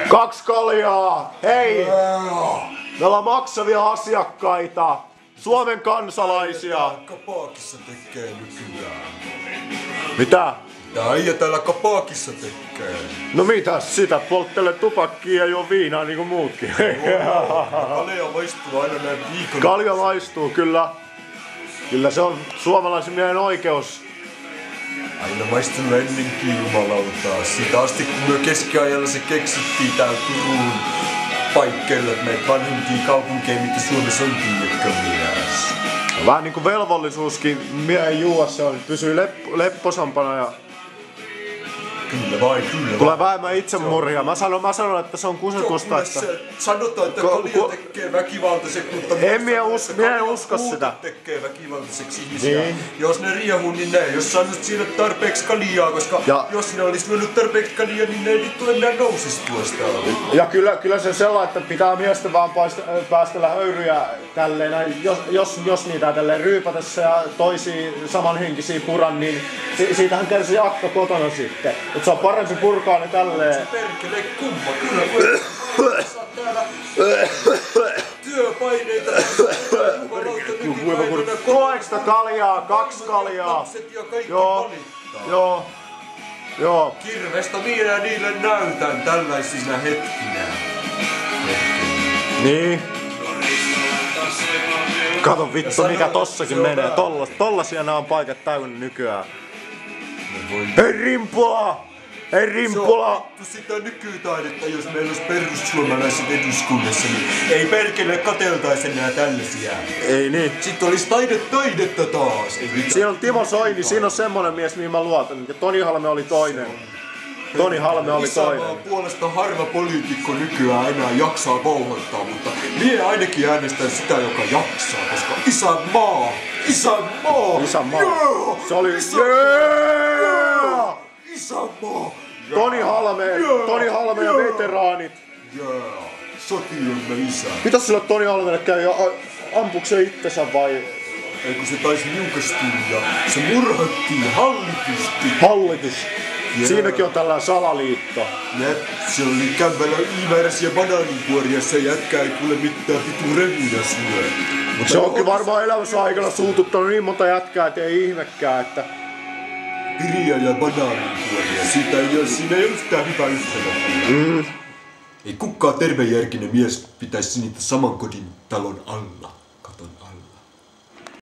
2 kaljaa! Hei! Me ollaan maksavia asiakkaita! Suomen kansalaisia! Kapaakissa tekee nykyään. Mitä? Mitä äijä täällä kapaakissa tekee? No mitäs sitä? Polttele tupakkia ja juo viinaa niinku muutkin. Kalja maistuu aina näin viikon. Kalja maistuu, kyllä. Kyllä se on suomalaisen miehen oikeus. Aina maistunut ennenkin jumalautaa. Siitä asti kun me keskiajalla se keksittiin täällä Turun paikkeilla, että meitä vanhempia kaupunkeja, mitä Suomessa on mies. Vähän niinku velvollisuuskin miehen juua, se on, pysyy lepposampana ja Kyllä vai, kyllä tulee vähemmän itsemurhia. Mä sanon, että se on kusetusta, että sanotaan, että kalja tekee väkivaltaiseksi, mutta mie en usko sitä. Tekee väkivaltaiseksi ihmisiä. Niin. Jos ne riehuu, niin ne ei jos saanut siinä tarpeeksi kaljaa, koska jos ne olisi lyönyt tarpeeksi kaljaa, niin ne ei tule enää nousisi tuosta. Ja kyllä se sellainen, että pitää miesten vaan päästellä höyryjä tälleen, jos niitä tälleen ryypätessä ja toisia samanhenkisiä puran, niin siitähän kärsii akka kotona sitten. Et se on parempi purkaa ne tälleen. Se perkele kumma, kyllä kun saa täällä työpaineita. Tuleeko sitä kaljaa? 2 kaljaa. Joo. Kirvestä minä niille näytän tällaisina hetkinä. Niin. Kato vittu mikä tossakin menee. Tollasia nää on paikat täynnä nykyään. Hei Rimpula! Hei Rimpula! Se on vittu sitä nykytaidetta, jos meillä olisi perussuomalaiset eduskunnassa, niin ei perkele kateltaisi enää tällaisia. Ei niin. Sitten olisi taidetta taas. Siinä on Timo Soini, siinä on semmonen mies mihin mä luotan. Ja Toni Halme oli toinen. Toni Halme oli toinen. Isänmaan puolesta harva poliitikko nykyään enää jaksaa vouhoittaa, mutta mie ainakin äänestän sitä, joka jaksaa, koska isänmaa! Isänmaa! Se oli Isänmaa! Toni Halme ja veteraanit. Sotiemme isä. Mitäs sille Toni Halmelle käy? Ampuuko se itsensä vai? Eikö se taisi niukastua ja se murhattiin Hallitus. Siinäkin on tällainen salaliitto. Se oli kämpällä ylimääräisiä banaaninkuoria, se jätkä ei kuule mitään vitu rehuja syö. Se onkin varmaan elämänsä aikana suututtanut niin monta jätkää, et ei ihmekään, että piriä ja banaaninkuoria, siinä ei ole yhtään hyvää yhtälöä. Ei kukaan tervejärkinen mies pitäisi niitä saman kodin talon alla.